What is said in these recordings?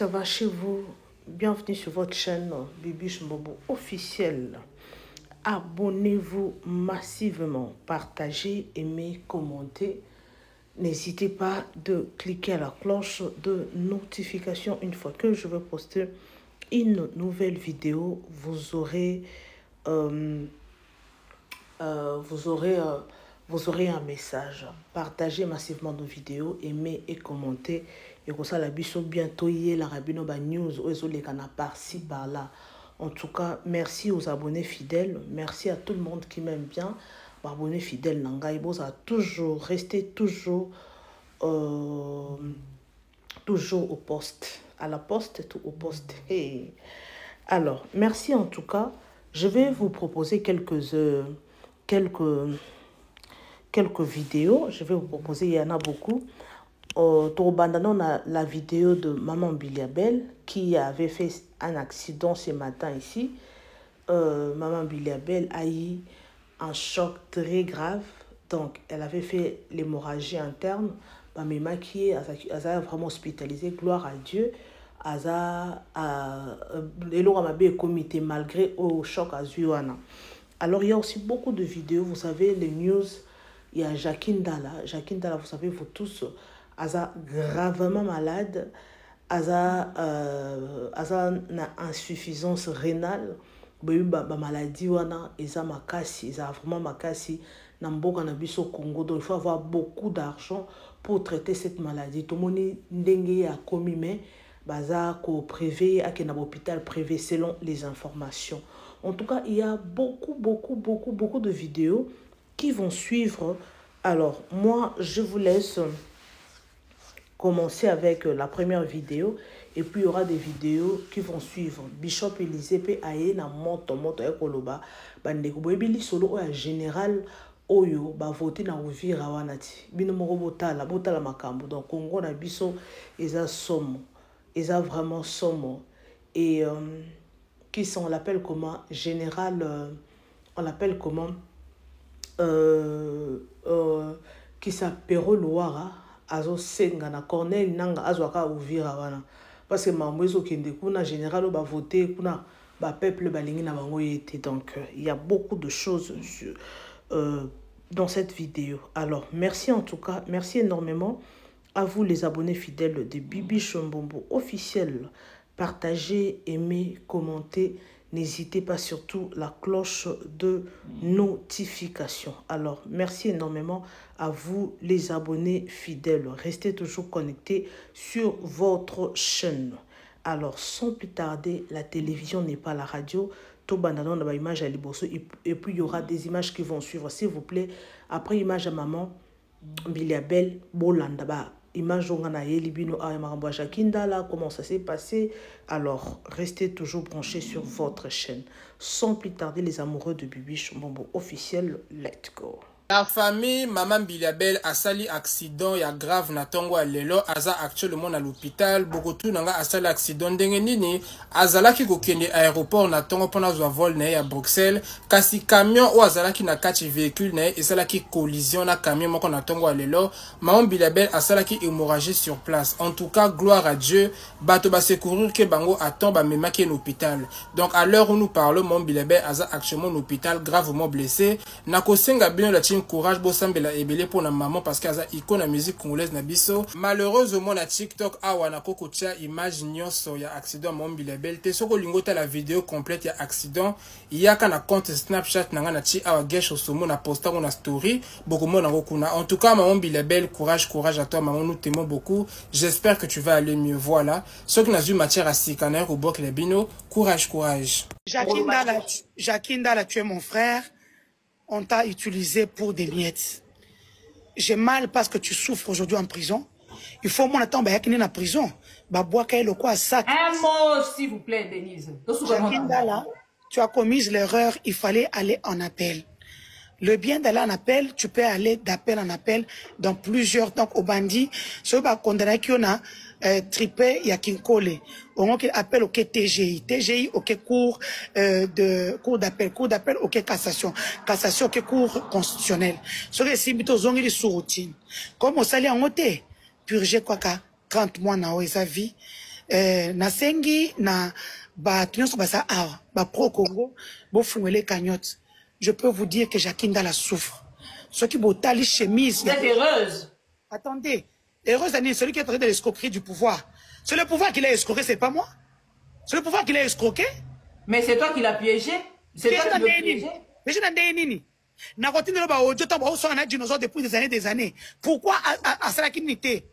ça va chez vous? Bienvenue sur votre chaîne Bibi Chombobo officielle. Abonnez-vous massivement, partagez, aimez, commentez. N'hésitez pas de cliquer à la cloche de notification une fois que je vais poster une nouvelle vidéo. Vous aurez un message. Partagez massivement nos vidéos, aimez et commentez. Et comme ça, la biso bientôt y est la rabino ba news ou les canards par-ci par-là. En tout cas, merci aux abonnés fidèles. Merci à tout le monde qui m'aime bien. Abonnés fidèles, Nanga Ibo, ça a toujours resté toujours au poste. À la poste, tout au poste. Hey. Alors, merci en tout cas. Je vais vous proposer quelques vidéos. Je vais vous proposer, il y en a beaucoup. On a la vidéo de Maman Biliabel qui avait fait un accident ce matin ici. Maman Biliabel a eu un choc très grave. Donc, elle avait fait l'hémorragie interne. Mais qui est vraiment hospitalisée. Gloire à Dieu. Elle a comité malgré le choc à Zuana. Alors, il y a aussi beaucoup de vidéos. Vous savez, les news. Il y a Jacqueline Dalla. Jacqueline Dalla, vous savez, vous tous, elle est gravement malade. Elle a une insuffisance rénale. Ba maladie wana eza makasi, eza vraiment makasi na mboka na biso Congo. Donc il faut avoir beaucoup d'argent pour traiter cette maladie. Tout le monde ndenge ya komi mais baza ko privé à na hôpital privé selon les informations. En tout cas, il y a beaucoup de vidéos qui vont suivre. Alors, moi, je vous laisse commencer avec la première vidéo. Et puis, il y aura des vidéos qui vont suivre. Bishop Élisée peut aller dans moto ekoloba. Bandeko boyebili solo en général oyo ba voter na Uvira wanati. Bino moko botala makambo. Donc Congo na biso eza somo. Eza vraiment somo. Et qui sont on l'appelle comment général on l'appelle comment qui s'appelle Loara azo senga na Corneille nanga azwaka Uvira wana. Parce que mamwezo kende kuna général ba voter kuna ba peuple balingi na bango yete. Donc il y a beaucoup de choses sur, dans cette vidéo. Alors merci en tout cas, merci énormément à vous les abonnés fidèles de Bibi Chombobo officiel. Partagez, aimez, commentez. N'hésitez pas surtout la cloche de notification. Alors, merci énormément à vous les abonnés fidèles. Restez toujours connectés sur votre chaîne. Alors, sans plus tarder, la télévision n'est pas la radio. Tout bandanon dans l'image à Liboso. Et puis, il y aura des images qui vont suivre. S'il vous plaît, après image à maman, Biliabel, Bolandaba. Image na Yelibino à Jacqueline Dalla, comment ça s'est passé. Alors, restez toujours branchés sur votre chaîne. Sans plus tarder, les amoureux de Bibi Chombobo officiel, let's go. La famille Maman Biliabel a sali accident ya grave na tongo a lelo aza actuellement à l'hôpital. Bogotu nanga a sali accident ndenge nini azalaki kokende aéroport na tongo pona zwa vol na ya Bruxelles kasi camion o azalaki na kati véhicule na esalaki collision na camion moko na tongo a lelo. Maman Biliabel a salaki hémorragie sur place. En tout cas, gloire à Dieu, bato ba secourir ke bango attend ba memaki na hôpital. Donc à l'heure où nous parlons, Maman Biliabel aza actuellement à l'hôpital gravement blessé. Na kosenga bino la courage bosambela ebele pour na maman parce qu'elle a icône la musique congolaise na biso. Malheureusement na TikTok awa na kokotia image nyonso ya accident Maman Biliabel te soko lingota la vidéo complète ya accident yaka na compte Snapchat nanga na ti awa gesho somo na posta na story beaucoup mona ngokuna. En tout cas Maman Biliabel, courage à toi maman, nous t'aimons beaucoup. J'espère que tu vas aller mieux. Voilà, ceux qui n'a eu matière à sikaner au bok les bino, courage. Jacqueline Dalla, tu es mon frère. On t'a utilisé pour des miettes. J'ai mal parce que tu souffres aujourd'hui en prison. Il faut mon attendre en prison. Un mot, s'il vous plaît, Denise. Jacqueline Dalla, tu as commis l'erreur, il fallait aller en appel. Le bien d'aller en appel, tu peux aller d'appel en appel dans plusieurs. Donc, au bandit, ce qui va condamner qui on a tripé, il y a qui colle. On appelle au TGI. TGI, ok, cours d'appel, ok, cassation. Cassation, ok, cours constitutionnel. Ce qui est si bito zongi sous routine. Comme on s'allait en ôté, purger quoi qu'à 30 mois na sa vie. nasengi na ba tunyoso basa awa ba pro Congo bo fungwele cagnotte. Je peux vous dire que Jakinda la souffre. Ceux qui botali chemise. Vous êtes heureuse. Attendez, heureuse Annie, celui qui est en train de l'escroquerie du pouvoir. C'est le pouvoir qui l'a escroqué, c'est pas moi. C'est le pouvoir qui l'a escroqué. Mais c'est toi qui l'as piégé. C'est toi qui l'as piégé. Mais je n'en ai ni. Na continue le audio tant on a dinosaure depuis des années. Pourquoi à cela qui n'était?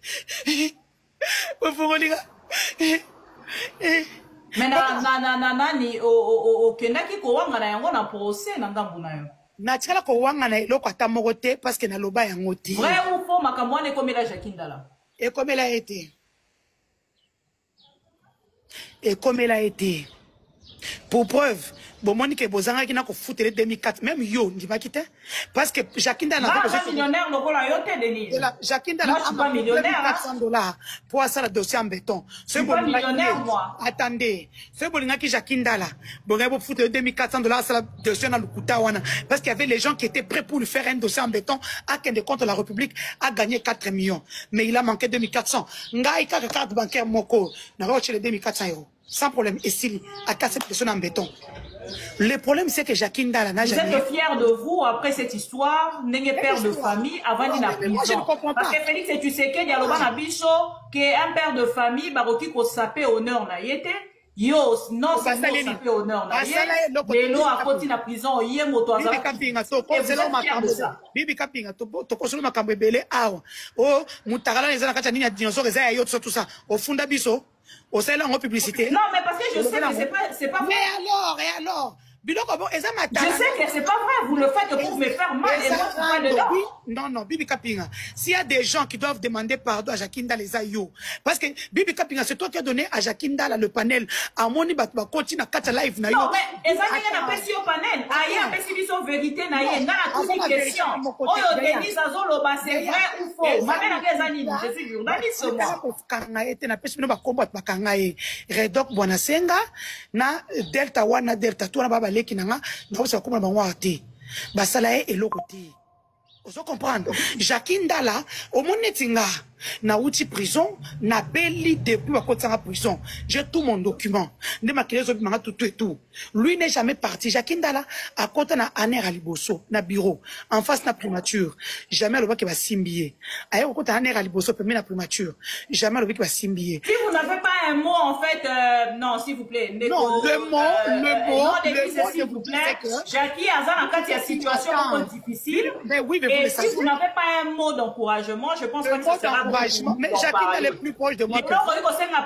Mais nani au Kenaki Kowanga na yango na procès na ngambu na yo. Na tikala Kowanga na eloko ata moko te parce que na loba yango te. Vrai ou faux makambo wana ekomela Jakinda la. Ekomela été. Ekomela été. Pour preuve, bon Monique Bozanga qui n'a qu'au foutre les 2004, même yo, n'y va quitter. Parce que Jakinda n'a pas millionnaire, le rôle à yote, Denise. Jakinda n'a pas millionnaire. $400 pour ça, le dossier en béton. C'est pas millionnaire, moi. Attendez. C'est bon, qui Jakinda là. Bon, vous foutre les $2400, ça, le dossier dans le Koutawana. Parce qu'il y avait les gens qui étaient prêts pour lui faire un dossier en béton, à qu'un des comptes de la République a gagné 4 millions. Mais il a manqué 2400. Ngaïka, carte bancaire, moko, n'a pas reçu les 2400 €. Sans problème. Et s'il a cassé cette personne en béton. Le problème, c'est que Jakinda n'a jamais... Vous êtes fiers de vous après cette histoire, n'est père de famille, avant d'y prison. Moi, je ne comprends pas. Parce que Félix, tu sais qu'il y a le bicho, qu'un père de famille, baroki ko sapé honneur na yete, yo, non, c'est non sapé honneur na yete, mais l'eau a côté la prison, yé moto azar. Bibi Kapinga, to, Bibi Kapinga, to, kosolo makambo ebele, awa. Oh, mutakala les ana kacha nini ya dinosaure, eza ya tout ça. Au fond d'abisso, au sein en publicité. Non, mais parce que je sais que c'est pas vrai. Et alors? Je sais que c'est pas vrai, vous le faites pour me faire mal et moi je suis pas dedans. Non, Bibi Kapinga. S'il y a des gens qui doivent demander pardon à Jakinda les aïeux, parce que Bibi Kapinga, c'est toi qui as donné à Jakinda le panel, à Moni Batba, continue à Kata Live. Non, mais Ezani n'a pas si au panel. Aïe, a pas si son vérité, naïe, n'a toute une question. Oh, Denis Azoloba, c'est vrai ou faux? Ma mère a Ezani, je suis journaliste, moi. Redok Bonasenga, na Delta 1, na Delta 2, na Baba Leki nanga, na osa kuma banwa te. Basala e elokoti. Vous comprenez? Jakinda là, au monetinga, na outil prison, na belli depuis à côté de la prison. J'ai tout mon document. Ne m'a créé tout et tout. Lui n'est jamais parti. Jakinda là, à côté na aner à Liboso, na bureau, en face na primature. Jamais le voit qui va simbier. Ailleurs, au côté aner à Liboso, permet la primature. Jamais le voit qui va simbier. Si vous n'avez pas un mot, en fait, non, s'il vous plaît. Non, le mot, s'il vous plaît. Jackie Azan, quand il y a situation difficile. Mais oui, mais et si vous n'avez pas un mot d'encouragement, je pense pas que ça sera bon. Mais Jackie est le plus proche de moi.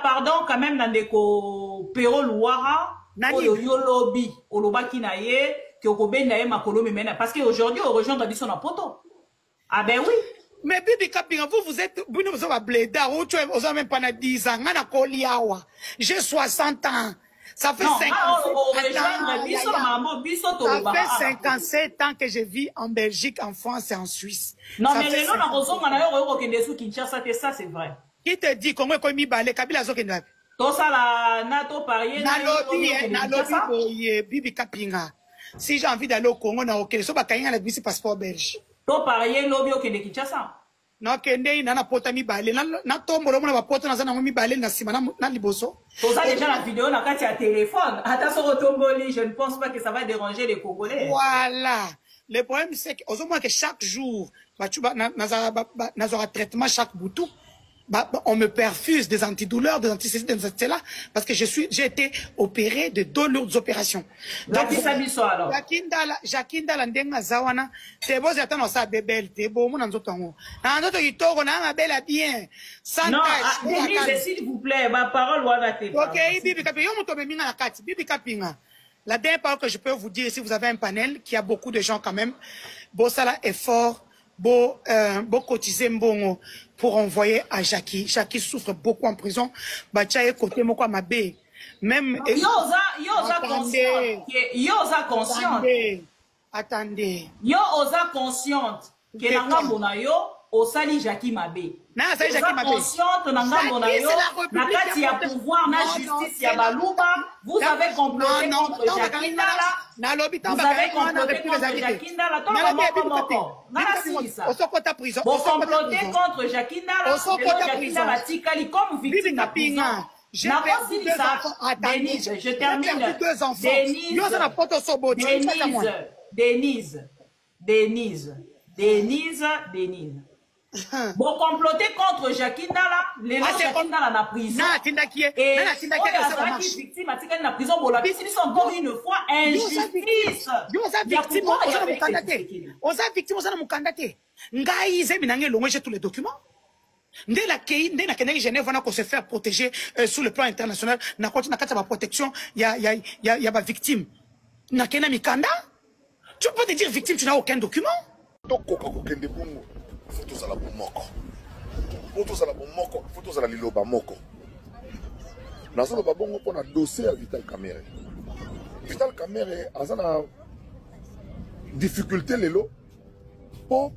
Pardon, quand même, dans des Pero Louara, Yolobi, Olobaki Naye, Kyokobe Naye, Makolo Memena. Parce qu'aujourd'hui, on rejoint dans son poto. Ah ben oui. Mais Bibi Kapinga, vous êtes, vous nous avez blédé, vous avez même pas 10 ans, j'ai 60 ans. Ça fait 57 ans que je vis en Belgique, en France et en Suisse. Non, mais les gens ça c'est vrai. Qui te dit comment il mi balé Kabila Zokenda? Tout ça là, nato parier, Bibi Kapinga. Si j'ai envie d'aller au Congo, na ok, so ba kayanga la bisi passeport belge. To parier lobby au Kende Kinshasa. Non, Kende na pota mi balé, na tombolo mo na pota na zana mi balé na sima na liboso. Tout ça déjà la vidéo na quand il y a téléphone. Attention au tomboli, je ne pense pas que ça va déranger les Congolais. Voilà. Le problème c'est que au moins que chaque jour, bah tu vas na traitement chaque boutou. Bah, on me perfuse des antidouleurs, des antistésiques, des antidouleurs, parce que j'ai été opéré de 2 lourdes opérations. Donc, alors. Jakinda la ndenga zawana, te bozi atano sa bebel, te bo mo nanzoto ngo. Na nzoto kitoko na ngabela bien. Sans non, Denise, s'il vous plaît, ma parole wana te. OK, Bibi Kapinga, yo muto beminga na kati, Bibi Kapinga. La dernière parole que je peux vous dire, si vous avez un panel, qui a beaucoup de gens quand même, Bossala est fort. Beau cotiser mbongo pour envoyer à Jackie. Jackie souffre beaucoup en prison. Bachaye côté moko mabe. Même yoza consciente. Attendez. Yoza consciente que nanga mona yo osali Jackie mabe. Na sali Jackie mabe. Consciente nanga mona yo na kati ya pouvoir na justice ya baluba. Vous avez comploté contre Jackie Ndala. Vous avez comploté contre Jackie Ndala. Vous complotez contre Jackie Ndala. Jackie Ndala tikali comme victime de prison. J'ai perdu 2 enfants. Denise, je termine. J'ai perdu 2 enfants. Denise. Bon, comploter contre Jackie Nala, les gens Jackie Nala na prison. Et Azalaki victime a tiré na prison. Bon, la victime c'est encore une fois injustice. Victime, on a mon candidat. Ngai zeminange longe tous les documents. Dès la Genève, on a se faire protéger sur le plan international. Na continue na protection, il y a ma victime. Na kena mikanda. Tu peux te dire victime, tu n'as aucun document. Faut à la moko. Faut à la moko. Faut à la liloba moko. Dans ce babongo on a dossier à Vital Kamerhe. Vital Kamerhe a une difficulté lelo. Bon,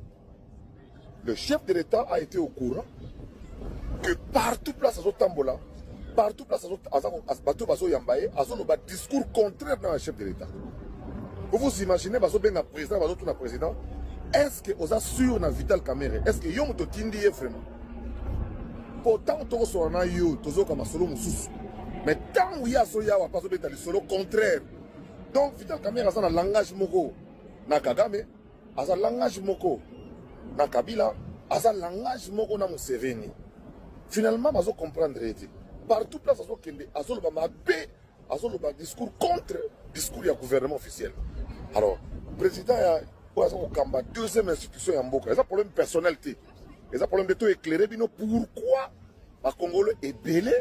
le chef de l'État a été au courant que partout place à Zotambola, partout place à Bato Baso Yambaye, a un discours contraire dans le chef de l'État. Vous vous imaginez, Baso Ben président, Baso Tuna président. Est-ce que vous êtes sûr dans Vital Kamerhe? Est-ce que vous êtes sûr vraiment? Pourtant, vous êtes sûr mais tant que vous êtes sûr, vous êtes sûr le contraire. Donc, Vital Kamerhe a un langage moko na Kagame, a un langage moko na Kabila, a un langage moko na Museveni. Finalement, vous comprendre. Partout, vous avez un discours contre le discours du gouvernement officiel. Alors, le président a la deuxième institution en Mboka. C'est un problème de personnalité. C'est un problème de tout éclairé. Pourquoi les Congolais est belé?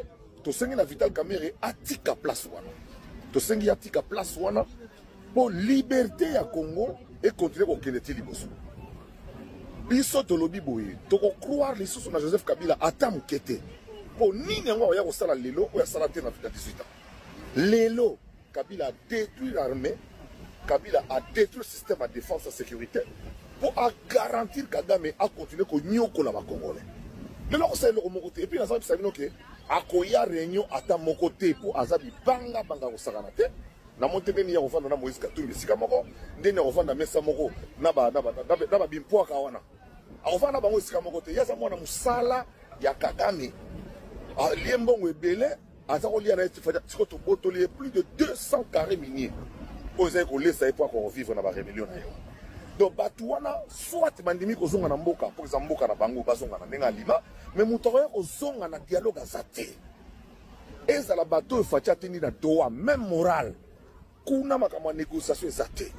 Tu sais que la Vital Kamerhe a tika place. Tu sais qu'il y a tika place pour liberté à Congo et continuer à Kennedy Liboso. Biso to lobi boye. Tu peux croire les sous na Joseph Kabila attend mukete. Pour ni n'engo ya osala lelo ou ya salate na 18 ans. Lelo Kabila a détruit l'armée. Kabila a détruit le système de défense et de sécurité pour garantir que Kagame a continué à nyoko la Congolais. Mais là, c'est le côté. Et puis, nous savons que Akoya réunion à ta mon côté pour Azabi Banga Banga au Saranate. Na monte beni ya ofanda na Moïse Katumbi sikamoko ndeni ofanda mesa moko na ba bimpoa kawana. Ofanda bango sikamoko te yaza mwana musala ya Kagame. Liembongo ebele azako lia na estifada tiko botoli plus de 200 carrés miniers. Vous avez laissé pour qu'on vive dans la rébellion. Donc, Batouana, soit Mandimi Kozonga Namboka, pour exemple, Mboka na Bango, Bazonga na Nenga Lima, mais Moutoroya Kozonga na dialogue à Zate. Et ça la bateau, Fatia Tini na Doha, même moral. Kuna makama négociation Zate.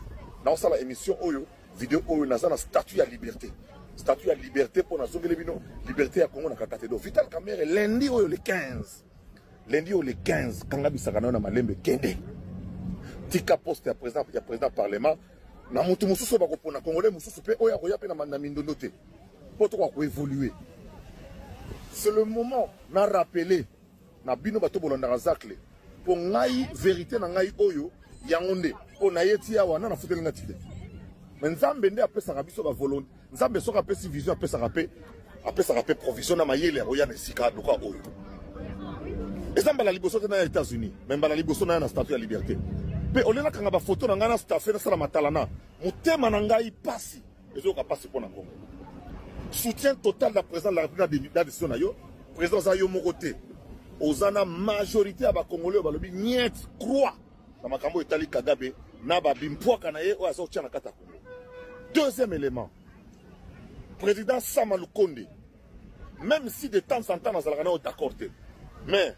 Dans ça, émission Oyo, vidéo Oyo, na statut à liberté. Statut à liberté pour la Zongelebino, liberté à Congo na Katatedo. Vital Kamerhe, lundi Oyo le 15. Lundi Oyo le 15, Kangabi Sakana na Malembe Kende. Tika poste ya président parlement na mutu mususu bakopona congolais mususu pe oya koya pe na mindondo te poto ko évoluer. C'est le moment na rappeler na bino bato bolanda zakle pour ngai vérité na ngai oyo yangonde po na yeti awa na futeli ngati te. Mais nzambe nde apesa biso ba volonté nzambe soka apesa vision apesa rapé provision na mayele oya na sika luka oyo. Ezamba la liboso na États-Unis même ba la liboso na statut ya liberté. Mais on a quand photo dans la staff na matalana mutema na ngai pasi ezoka pasi pour na Congo. Soutien total de la présidence de la République de décision na yo président za yo mokote ozana majorité à ba congolais ba lobi niet croix na makambo etali Kagame na ba bimpwa na ye o azo tia na kata Congo. Deuxième élément, président Sama Lukonde, même si de temps en temps nous allons d'accord, mais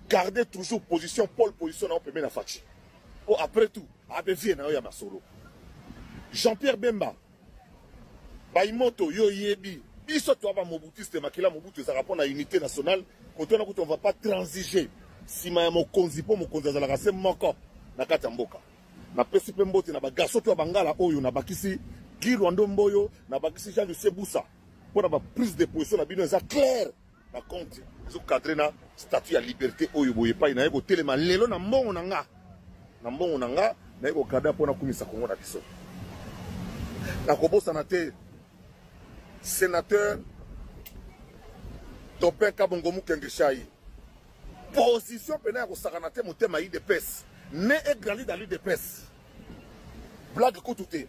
garder toujours position pole position on peut mettre la fachi. Oh, après tout, Jean-Pierre Bemba, Baimoto, Yo Yebi, Biso Toaba Mobutiste, Makila Mobutu, ça répond à l'unité nationale. Quand on ne va pas transiger, si ma mon konzipo, mon konza la race, mon corps, na katamboka. Na pesipe mbote, na bagaso to bangala, oyo, na bakisi, Girwando Mboyo, na bakisi Jean de Seboussa. Pour avoir prise de position, na bino, ça clair, na compte, zo cadre na statut à liberté, oyo, boye pa, na ebo téléma, lelo na mbongo nanga. Na mbongo nanga na eko kada pona kumisa Kongo na biso na kobosa na te sénateur Topin Kabongo Mukengeshai position pena ya kosaka na te motema IDPS ne e grandi dans l'IDPS blague kutute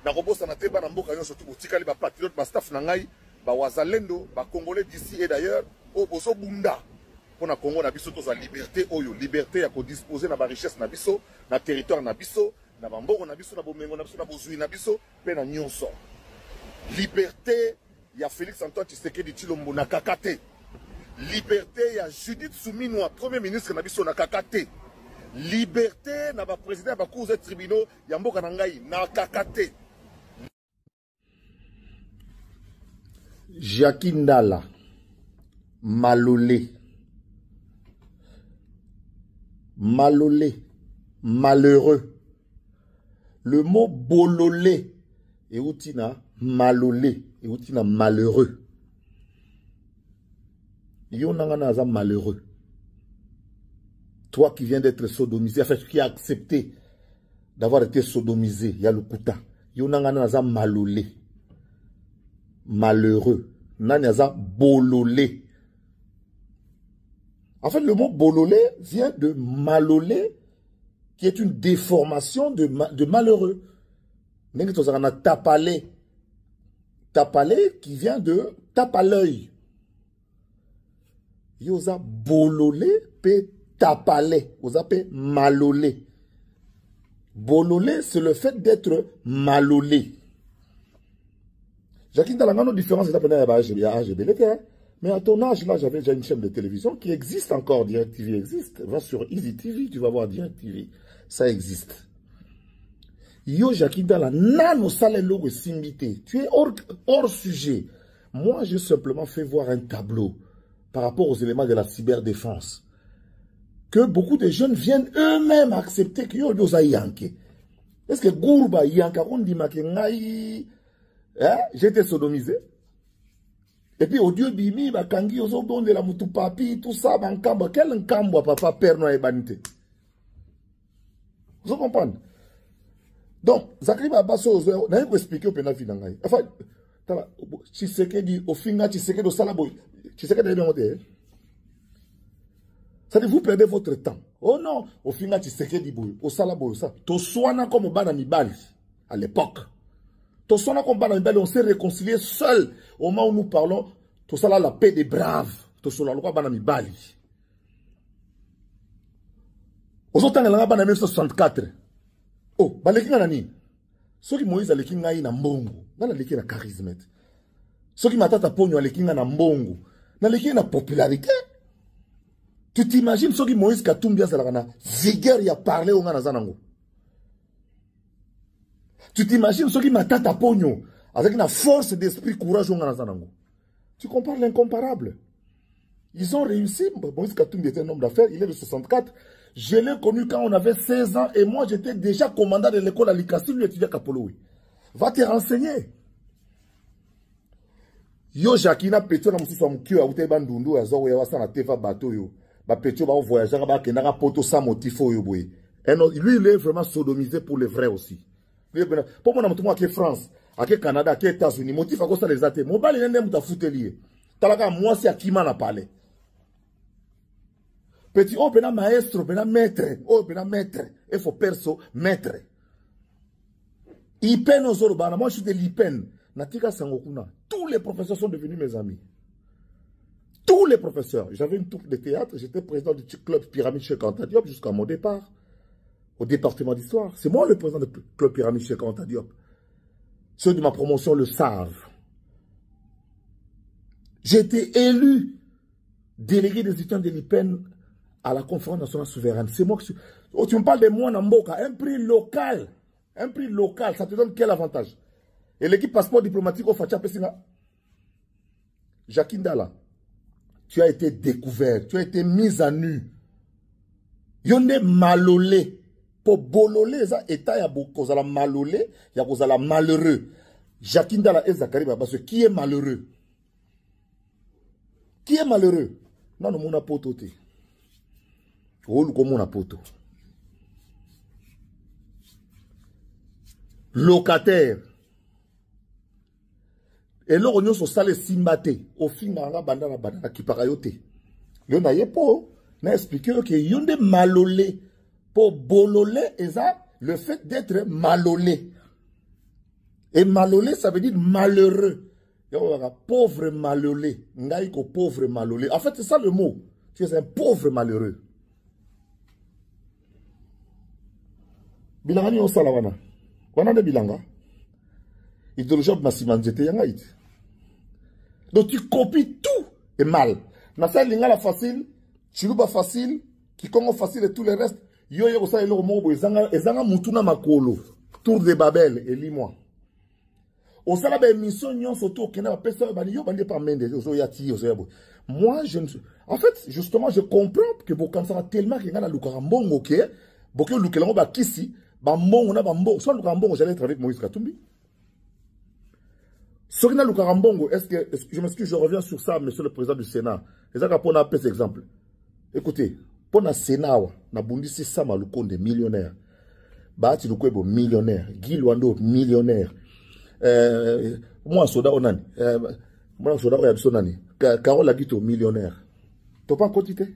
na kobosa na te bana mboka nyonso tukotikali ba patriote ba staff na ngai ba wazalendo ba congolais d'ici et d'ailleurs au boso bunda pour na Congo na biso toza liberté oyo liberté ya ko disposer na ba richesse na biso na territoire na biso na bamboko na biso na bomengo na biso na bozui na biso pe na nyonso liberté ya Félix Antoine Tshisekedi Tshilombo na kakate liberté ya Judith Suminwa premier ministre na biso na kakate liberté na ba président ba cours et tribunaux ya mboka na ngai na kakate. Jackie Ndala Malolé malheureux. Le mot bololé et outina malolé et outina malheureux. Yonangana malheureux. Toi qui viens d'être sodomisé, enfin qui a accepté d'avoir été sodomisé, il y a le kuta. Yonangana malolé. Malheureux. Nanyaza bololé. En fait, le mot bololé vient de malolé, qui est une déformation de malheureux. Tapalé. Tapalé qui vient de tape à l'œil. Yosa bololé, pe tapalé. Yosa pe malolé. Bololé, c'est le fait d'être malolé. Jacques dans la grande différence, mais à ton âge, là, j'avais déjà une chaîne de télévision qui existe encore. DirecTV existe. Va sur Easy TV, tu vas voir DirecTV. Ça existe. Yo, Jacques dans la nano sale logo simbité. Tu es hors sujet. Moi, j'ai simplement fait voir un tableau par rapport aux éléments de la cyberdéfense. Que beaucoup de jeunes viennent eux-mêmes accepter que yo dosa yanke. Est-ce que Gourba yanka on dit ma j'étais sodomisé. Et puis, au Dieu bimi, bakangi, ozo bon de la mutu papi, tout ça, bankamba. Quel nkamba, papa, père, no, et banité. Vous comprenez? Donc, Zakri Babaso, on a expliqué au pénal finangaï. Enfin, Tshisekedi, au finga, Tshisekedi, au salaboy. Tshisekedi, ça dit, vous perdez votre temps. Oh non, au finga, Tshisekedi, au salaboy, ça. To soana comme au bana mibali, à l'époque. On s'est réconcilié seul au moment où nous parlons. Tout ça là, la paix des braves. Tout ça là, le roi Banami Bali. Aux autres, on a 1964. Oh, Balekinga nani. Ceux qui Moïse a l'ékinga na mbongo. Dans la l'ékinga charisme. Ceux qui m'attendent pogno a l'ékinga na mbongo. Dans l'ékinga na popularité. Tu t'imagines ceux qui Moïse Katumbi a la vigueur y a parlé au Ganazanango. Tu t'imagines ceux qui m'attendent à pogno avec une force d'esprit, courage au Ganazanango. Tu compares l'incomparable. Ils ont réussi. Moïse Katumbi était un homme d'affaires, il est de 64. Je l'ai connu quand on avait 16 ans et moi j'étais déjà commandant de l'école à Likasi, lui étudiait à Kapoloui. Va te renseigner. Yo Jacquina Petio na mususu amukio aute bandundu azo ya wasa na teva bateau yo. Ba Petio ba voyager ba kenaka poto sa motifo yo boy. Lui il est vraiment sodomisé pour le vrai aussi. Pour moi na mutu qui est France, qui est Canada, qui est États-Unis, motif à cause des athées. Mon bal il n'aime pas foutre lié. Talaka moi c'est à qui m'en a parlé. Petit oh pena maestro, pena maître, oh pena maître, il faut perso maître. Ipen ozorobana, moi je suis de l'Ipen. Natika Sangokuna. Tous les professeurs sont devenus mes amis. Tous les professeurs. J'avais une troupe de théâtre, j'étais président du club Pyramide chez Anta Diop jusqu'à mon départ au département d'histoire. C'est moi le président du club Pyramide chez Anta Diop. Ceux de ma promotion le savent. J'ai été élu délégué des étudiants de l'Ipen à la conférence nationale souveraine. C'est moi qui suis... Oh, tu me parles de moi, Namboka. Un prix local. Un prix local. Ça te donne quel avantage? Et l'équipe passeport diplomatique au Fatia Pessinga. Jacques Ndala, tu as été découvert. Tu as été mis à nu. Yonde malolé. Pour bololé, ça état ya kozala malolé, ya kozala malheureux. Jacques Ndala et Zakari Babaso, qui est malheureux? Qui est malheureux? Non, non, mon apototé. Mon apoto. Locataire. Et là, on a salé simbate. Au fin, on a bandana qui parayote. On a yepo, on a expliqué que yon de malolé. Pour bololé, et ça, le fait d'être malolé. Et malolé, ça veut dire malheureux. Pauvre malolé. Ngaïko pauvre malolé. En fait, c'est ça le mot. Tu es un pauvre malheureux. Bilanga ni osala wana. Wana de bilanga. Idéologie na simanjete yanga iti. Donc tu copies tout et mal. Nasa lingala facile, chiluba facile, kikongo facile et tout le reste. Yo yo sa eloko moko ezanga mutuna makolo. Tour de Babel et lis-moi. Osala ba émission nyonso to kena ba pesa ba yo bande par mende ozo yati ozo yabo. Moi je ne en fait justement je comprends que bokansara tellement que ngana lukarambongo ke bokyo lukelango ba kisi ba mbongo na ba mbongo soit lukarambongo j'allais être avec Moïse Katumbi. Sorina lukarambongo est-ce que je m'excuse je reviens sur ça monsieur le président du Sénat. Ezaka pona pes exemple. Écoutez, pona Sénat na bundisi sama lukonde millionnaire. Baati lukwebo millionnaire, Guy Luando millionnaire. Moi soda onani. Moi soda oya biso nani. Carole Agito millionnaire. T'as pas quantité.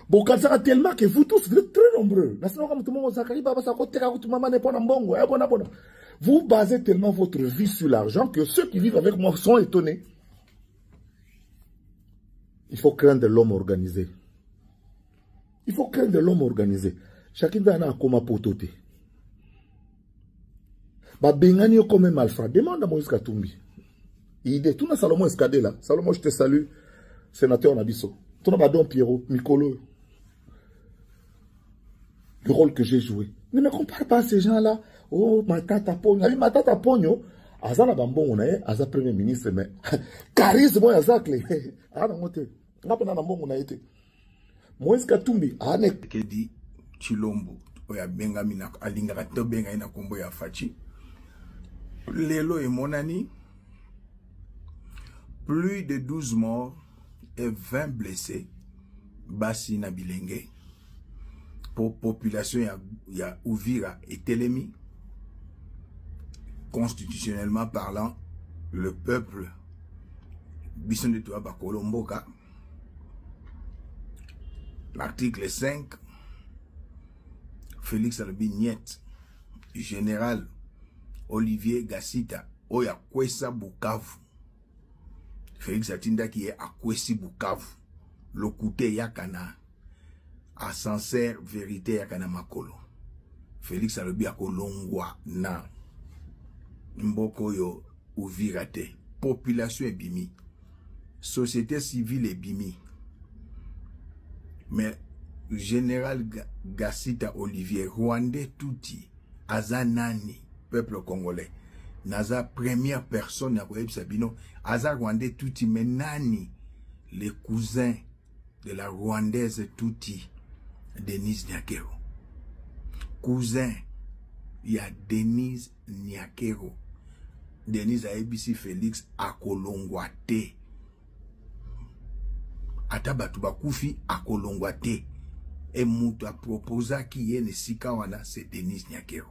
Bon, quand ça tellement que vous tous vous êtes très nombreux. Vous basez tellement votre vie sur l'argent que ceux qui vivent avec moi sont étonnés. Il faut craindre l'homme organisé. Il faut craindre l'homme organisé. Chacun d'entre nous a comme pototé. Ba bengani comme malfrat. Demande à Moïse Katumbi. Il tout na Salomon Escadé là. Salomon, je te salue. Sénateur Nabiso. Tout na Badon Pierrot, Mikolo. Le rôle que j'ai joué. Ne me compare pas à ces gens-là. Oh, ma tata Pogno. Ma tata Pogno. Azana Bambon, on est, Aza Premier ministre, mais. Charisme, moi, Aza clé. Ah, non, t'es. N'a Bambon, on a été. Moïse Katumbi, Anek. Kedi, Chilombo. Oya Bengamina, Alinga, Tobenga, ina Kombo ya Fachi. Lelo et Monani. Plus de 12 morts et 20 blessés. Bassi na Bilenge. Pour population il y a Ouvira et Télémi. Constitutionnellement parlant, le peuple Bisson de Touaba Kolomboka. L'article 5, Félix Albi Niet, général Olivier Gassita, Oya Kwesa Bukavu. Félix Atinda qui est à Kwesi Bukavu. Le côté Yakana. A sincère vérité Yakana Makolo. Félix Albi Akolongwa na. Mboko yo Ouvirate. Population est bimi. Société civile est bimi. Mais général Gassita Olivier, Rwandais Touti, Azanani, peuple congolais, Naza première personne à Sabino, Aza Rwandais Touti, mais Nani, les cousins de la Rwandaise Touti, Denise Nyakero. Cousin, il y a Denise Nyakero. Denise Aebisi Félix Akolongwate. Atabatu bakufi Akolongwate. Et Moutou a proposé qui est Nesikawana, c'est Denise Nyakero.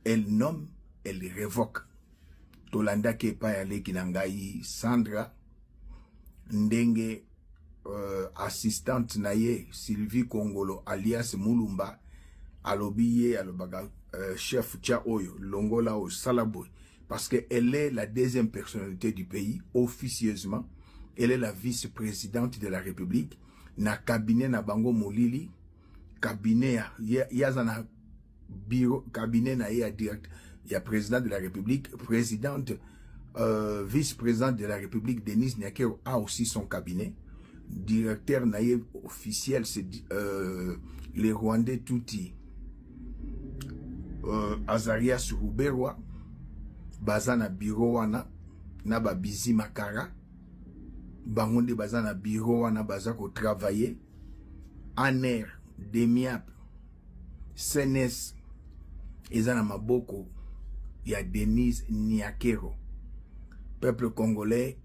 Elle nomme, elle révoque. Tolanda Kepa Yale Kinangai Sandra Ndenge assistante naye Sylvie Kongolo alias Mulumba alobiye alobaga chef Tcha Oyo Longola au Salaboy parce qu'elle est la deuxième personnalité du pays officieusement. Elle est la vice-présidente de la République. Na cabinet na bango molili cabinet yazana bureau cabinet na ya direct ya président de la République, présidente vice-présidente de la République Denise Nyakero a aussi son cabinet. Directeur naïf officiel c'est les Rwandais Touti Azarias Ruberwa bazana bureau wana na babizi makara bangonde bazana bureau wana bazako travailler Aner Demiap Senes ezana maboko ya Denise Nyakero. Peuple congolais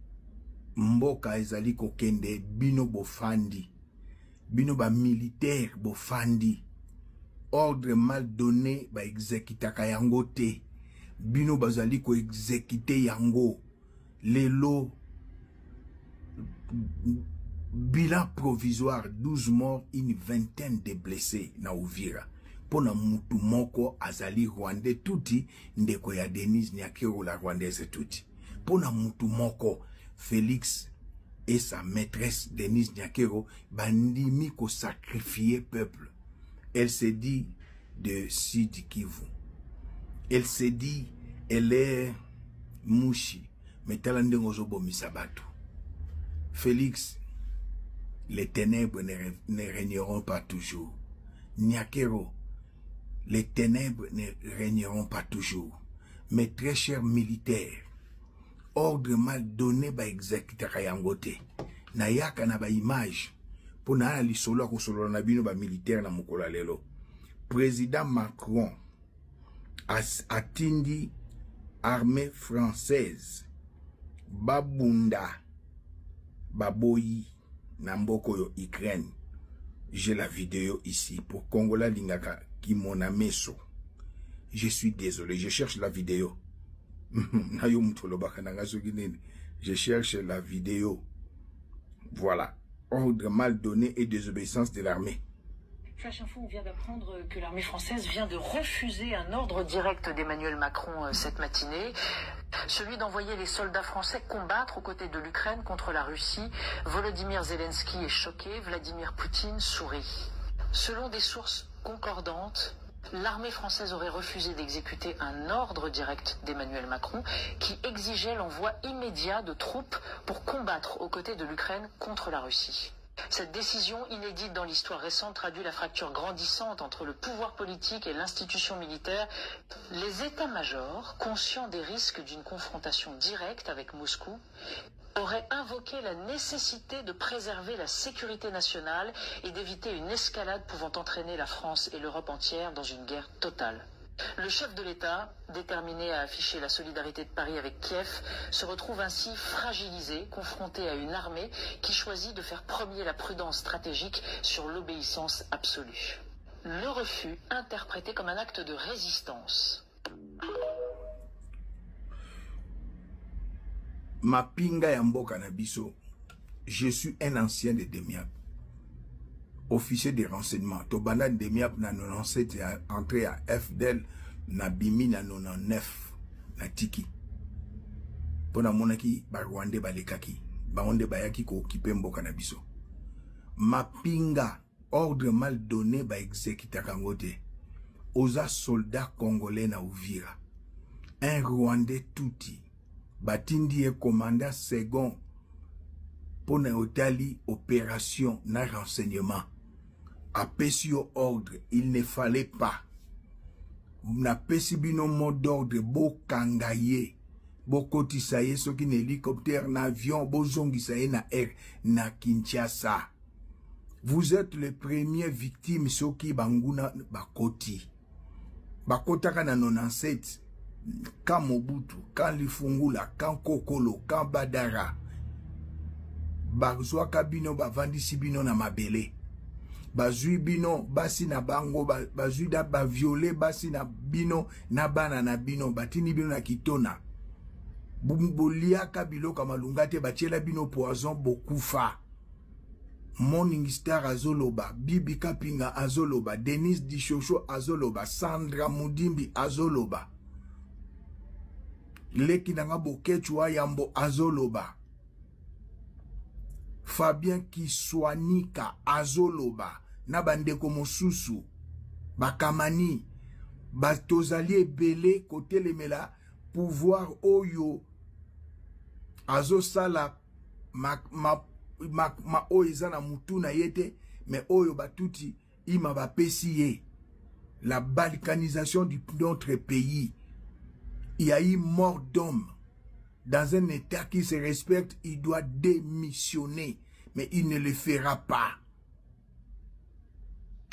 mboka ezali kokende bino bofandi bino ba militaire bofandi ordre mal donné ba exécutaka yango te bino bazali ko exécuter yango lelo bilan provisoire 12 morts une vingtaine de blessés na Uvira pona mutu moko azali Rwandais Touti ndeko ya Denise Nyakero la Rwandaise Touti pona mutu moko Félix et sa maîtresse Denise Nyakero bandimi ko sacrifier peuple. Elle s'est dit de Sidi Kivu. Elle s'est dit elle est Mouchi. Mais talande ngozobo misabatu. Félix, les ténèbres ne régneront pas toujours. Nyakero, les ténèbres ne régneront pas toujours. Mes très chers militaires, ordre mal donné ba exécuter yangote. Na yaka na ba image pour na li solo ko solo na bino ba militaire na mukola lelo. Président Macron atindi armée française babunda baboyi na mboko yo Ukraine. J'ai la vidéo ici pour Kongola Lingaka qui mon ameso. Je suis désolé, je cherche la vidéo. Je cherche la vidéo. Voilà. Ordre mal donné et désobéissance de l'armée. Flash Info, on vient d'apprendre que l'armée française vient de refuser un ordre direct d'Emmanuel Macron cette matinée. Celui d'envoyer les soldats français combattre aux côtés de l'Ukraine contre la Russie. Volodymyr Zelensky est choqué, Vladimir Poutine sourit. Selon des sources concordantes, l'armée française aurait refusé d'exécuter un ordre direct d'Emmanuel Macron qui exigeait l'envoi immédiat de troupes pour combattre aux côtés de l'Ukraine contre la Russie. Cette décision inédite dans l'histoire récente traduit la fracture grandissante entre le pouvoir politique et l'institution militaire. Les états-majors, conscients des risques d'une confrontation directe avec Moscou, auraient invoqué la nécessité de préserver la sécurité nationale et d'éviter une escalade pouvant entraîner la France et l'Europe entière dans une guerre totale. Le chef de l'État, déterminé à afficher la solidarité de Paris avec Kiev, se retrouve ainsi fragilisé, confronté à une armée qui choisit de faire premier la prudence stratégique sur l'obéissance absolue. Le refus interprété comme un acte de résistance. Mapinga ya mboka na biso, je suis un ancien de Demiap, officier de renseignement. Tobana Demiap na 97 est entré à FDL na bimi na 99 na tiki. Pona monaki ba Rwanda balekaki, ba onde bayaki ko okipe mboka na biso. Mapinga ordre mal donné ba exécuter kangote. Oza soldat congolais na Uvira. Un Rwandais touti. Batindi est commandant second pour na otali opération na renseignement. Apesio ordre, il ne fallait pas. Na pesibino mot d'ordre bo kangaye, bo kotisaye soki na hélicoptère, na avion, bo zongisaye na air, na Kinshasa. Vous êtes les premières victimes soki banguna bakoti. Bakotaka na 97. Quand Mobutu, quand Lifungula, quand Kokolo, quand Badara, Bazwa Kabino, Bavandi Sibino na Mabele, Bazui Bino, Basi na Bango, Bazui da Baviole, Basi na Bino, Nabana na Bino, Batini Bino na Kitona, Bumbolia Kabilo Kamalungate, Bachela Bino Poison, Bokufa, Morning Star Azoloba, Bibi Kapinga Azoloba, Denis Dishosho Azoloba, Sandra Mudimbi Azoloba, Leki nanga bokechua yambo azoloba. Fabien Kiswanika azoloba. Nabandeko mosusu. Bakamani. Batozali ebele kote lemela. Pouvoir oyo. Azosala ma oizana mutuna yete. Mais oyo batuti ima bapesi ye. La balkanisation de notre pays. Il y a eu mort d'homme. Dans un État qui se respecte, il doit démissionner. Mais il ne le fera pas.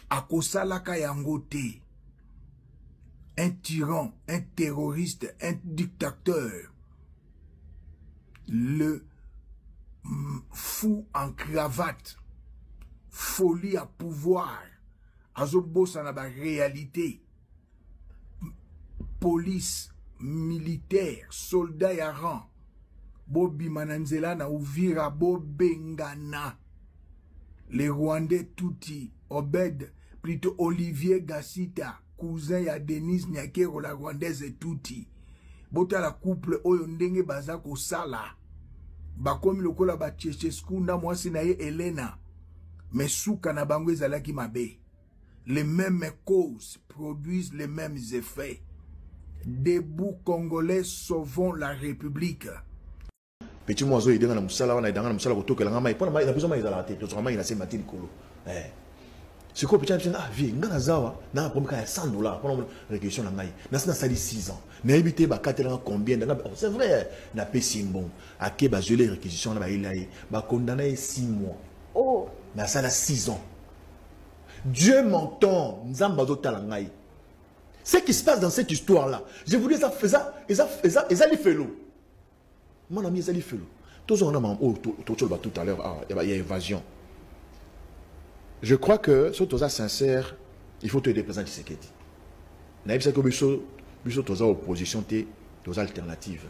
Akosalaka yangote. Un tyran, un terroriste, un dictateur. Le fou en cravate. Folie à pouvoir. Azobo sanaba réalité. Police. Militaire, soldat ya rang, Bobi Mananzela na Uvira, Bobengana, les Rwandais touti, Obed, plutôt Olivier Gassita, cousin ya Denise Nyakero, la Rwandaise touti, Bota la couple Oyondenge Bazako Sala, bakomi lokola ba Tchechescu na mwasi na ye Elena mais suka na bango ezalaki mabe. Les mêmes causes produisent les mêmes effets. Debout Congolais, sauvons la République. Petit moiseau, il est dans la moussala, on est dans la moussala, il a besoin de la tête, il a ses matines colo. C'est quoi, petit ah, vie, il y a $100 pour la réquisition de l'Angaï. Il y a 6 ans. Il y a évité combien c'est vrai, il y a payé bon. À qui il y a réquisition, il a condamné 6 mois. Oh. Il y a 6 ans. Dieu m'entend, Nzambazo Talangaï. Ce qui se passe dans cette histoire-là, je vous dis, ça fait l'eau. Mon ami, ça fait l'eau. Tout à l'heure, il y a évasion. Je crois que, si tu es sincère, il faut te représenter ce qu'il dit. Il y a une opposition, des alternatives.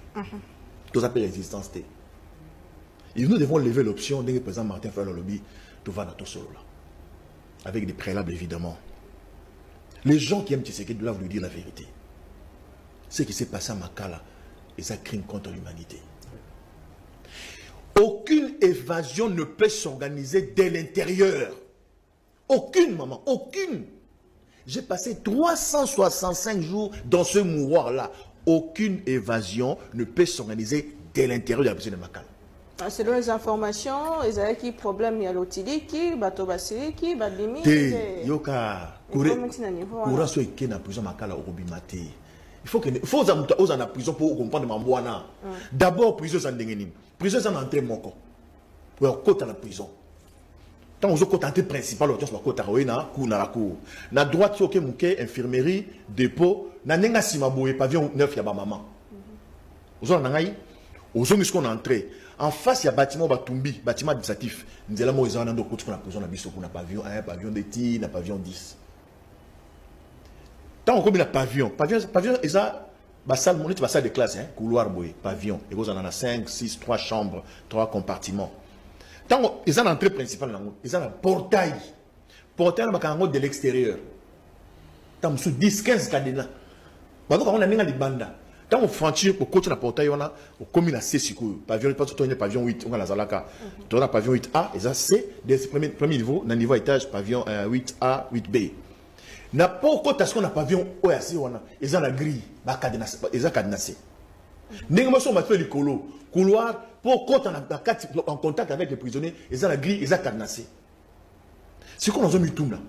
Tu as résistance. Et nous devons lever l'option d'un président Martin Fayulu, tu vas dans ton solo là. Avec des préalables évidemment. Les gens qui aiment Tshisekedi doivent lui dire la vérité. Ce qui s'est passé à Makala est un crime contre l'humanité. Aucune évasion ne peut s'organiser dès l'intérieur. Aucune, maman, aucune. J'ai passé 365 jours dans ce mouroir-là. Aucune évasion ne peut s'organiser dès l'intérieur de la prison de Makala. Selon les informations, il y a des problèmes, il y a l'Otiliki, Batobasiriki, Badimi. Yoka, Koura soit qui na prison Makala Orobimate. Il faut aux en prison pour comprendre Mambouana. D'abord, prison sans dégainer. Prison sans entrer mon corps. Pour côté à la prison. Tant aux autres côtés principal, l'autre soit côté à Roena, Kouna la cour. Na droite, soke mouké, infirmerie, dépôt, na nenga simaboué, pavillon 9 yaba maman. Aux autres nangaï, aux autres qu'on entré. En face, il y a bâtiment Batumbi, bâtiment administratif. Nous allons voir les gens qui ont la prison, on a pavillon 1, pavillon de tir, on a pavillon 10. Tant qu'on a un pavillon, et ça, la salle de classe, couloir, pavillon. Et vous en avez 5, 6, 3 chambres, 3 compartiments. Tant qu'ils ont l'entrée principale, ils ont un portail. Portail de l'extérieur. Tant que 10, 15 cadenas. Donc, on a des bandas. Quand on franchit pour coach na portail on a comme il a C pavillon pas tout pavillon 8 on a la zalaka tu as pavillon 8A et ça c'est des premier niveau na niveau étage pavillon 8A 8B na pas côté ce qu'on a pavillon OAC on a ils ont la grille ba cadenas ils ont cadenassé n'importe so fait le couloir pour côté en contact avec les prisonniers ils ont la grille ils ont cadenassé c'est qu'on a mis tout là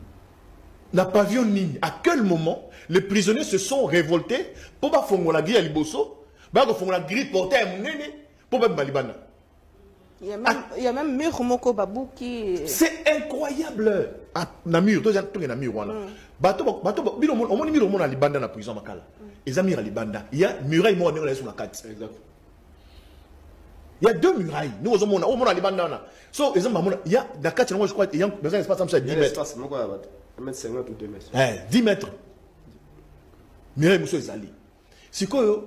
na pavillon ligne à quel moment les prisonniers se sont révoltés pour pas faire la grille à Liboso, pour faire la grille portée à Mounene, pour pas Malibana. Il y a même mur Moko Babou qui. C'est incroyable. Ah, Namur, toi j'ai Namur wana. Bato, on m'a mis le monde à Libanda na prison Makala. Ils ont mis à Libanda. Il y a muraille moi on est sur la carte. Il y a 2 murailles. Nous au monde à Libanda. So ils ont il y a la carte moi je crois il y a dans un espace comme ça 10 mètres. 10 mètres. Mireille Mousso Ezali. Si quoi,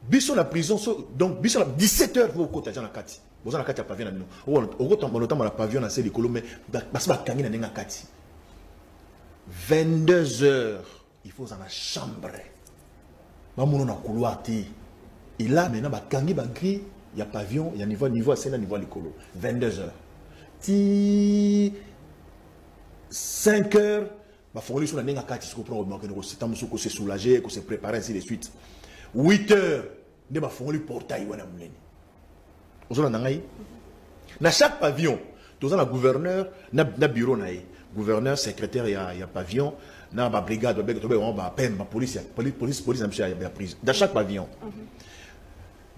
biso la prison, donc biso la 17h pour côté de la Kati. Vous avez la Kati à pavillon. Au temps la pavillon à Céline Colomé, parce que la Kangina n'est pas Kati. 22h, il faut dans la chambre. Maman on a couloir et là maintenant ba Kangi ba gris, il y a pavillon, il y a niveau à Sénat niveau à l'écolo. 22h. 5h. Il faut que les gens se soulager, se préparer, ainsi de suite. 8 heures, il faut que les portail. Dans chaque pavillon, il y a un gouverneur, un bureau. Gouverneur, secrétaire, il y a un pavillon, il y a une brigade, la police, dans chaque pavillon.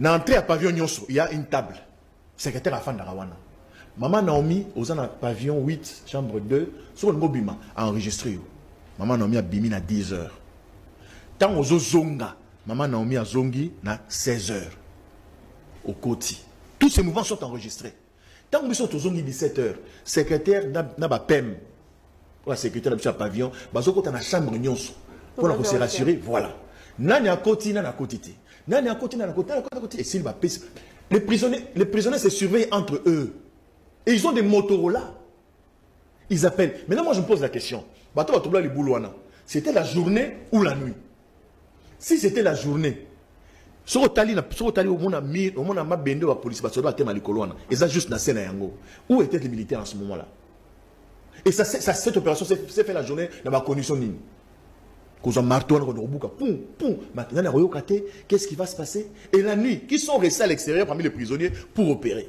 Dans l'entrée à pavillon, il y a une table. Secrétaire à Fandarawana. Maman Naomi, aux ans pavillon 8, chambre 2, sur le Mobima, a enregistré. Maman Naomi a bimi à 10 h. Tant aux Zonga, Maman Naomi a zongi à 16 h. Au Koti. Tous ces mouvements sont enregistrés. Tant que nous sommes aux zongi 17 h, secrétaire n'a pas PEM. Pour la secrétaire de pavillon, Bazoko dans la chambre nyonso. Pour se rassurer, voilà. Nani à Koti, nani à Koti. Nani à Koti, nani à Koti. Et s'il va payer. Les prisonniers se surveillent entre eux. Et ils ont des Motorola. Ils appellent. Maintenant, moi, je me pose la question. C'était la journée ou la nuit? Si c'était la journée, Sur Otali, au monde a mabende la police, parce que c'est mal colonne. Et ça juste dans scène yango. Où étaient les militaires en ce moment-là? Et ça, cette opération s'est fait la journée dans ma condition nini. Quand on marteau, on a poum, poum. Maintenant, on a qu'est-ce qui va se passer? Et la nuit, qui sont restés à l'extérieur parmi les prisonniers pour opérer?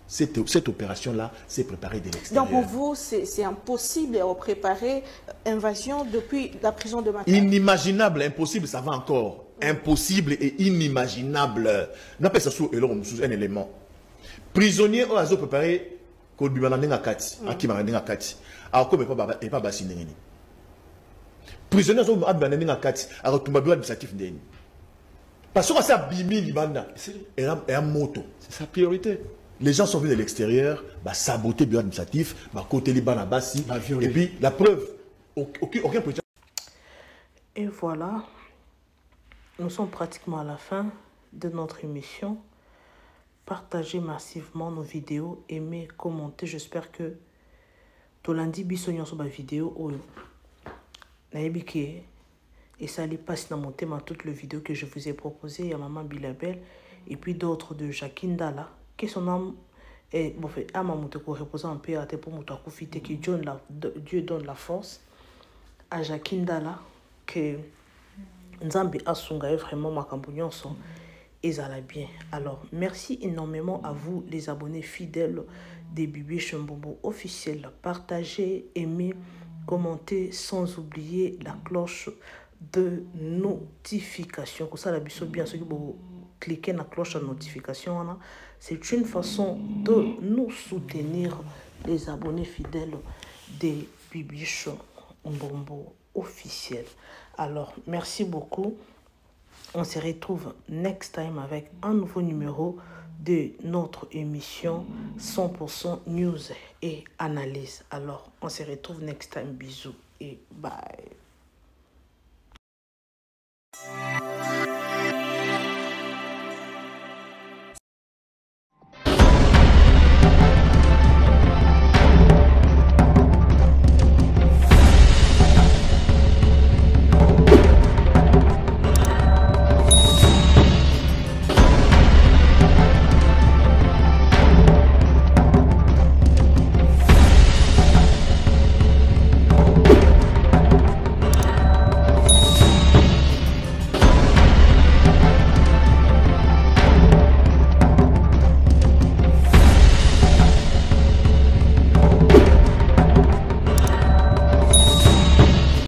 Cette opération-là s'est préparée de l'extérieur. Donc pour vous, c'est impossible de préparer invasion depuis la prison de Makala. Inimaginable, impossible, ça va encore. Impossible et inimaginable. On appelle ça sous un élément. Prisonniers ont préparé qu'on lui m'a kati, à qui m'a kati. Alors comme il pas bassiner. Prisonniers ont kati, alors tout m'a administratif ndeni. Parce que ça bimi libanda, et un moto, c'est sa priorité. Les gens sont venus de l'extérieur, saboter le bureau administratif, côté Liban à Bassi, et puis la preuve, aucun président. Et voilà, nous sommes pratiquement à la fin de notre émission. Partagez massivement nos vidéos, aimez, commentez. J'espère que Tolandi Bissognon sur ma vidéo, naïbike, et ça allait passer dans mon thème à toutes les vidéos que je vous ai proposées. Il y a Maman Bilabel, et puis d'autres de Jacqueline Dalla. Que son âme est bon fait à mamoute pour reposer un peu à tes pour mouta profiter que Dieu donne la force à Jacqueline Dalla que Nzambe Asunga est vraiment ma campagne son et ça la bien. Alors merci énormément à vous les abonnés fidèles des Bibi Chambombo officiels. Partagez, aimez, commentez sans oublier la cloche de notification. Comme ça la biso bien ceux qui cliquer sur la cloche de notification. C'est une façon de nous soutenir, les abonnés fidèles des Bibi Chambombo officiels. Alors, merci beaucoup. On se retrouve next time avec un nouveau numéro de notre émission 100% News et Analyse. Alors, on se retrouve next time. Bisous et bye.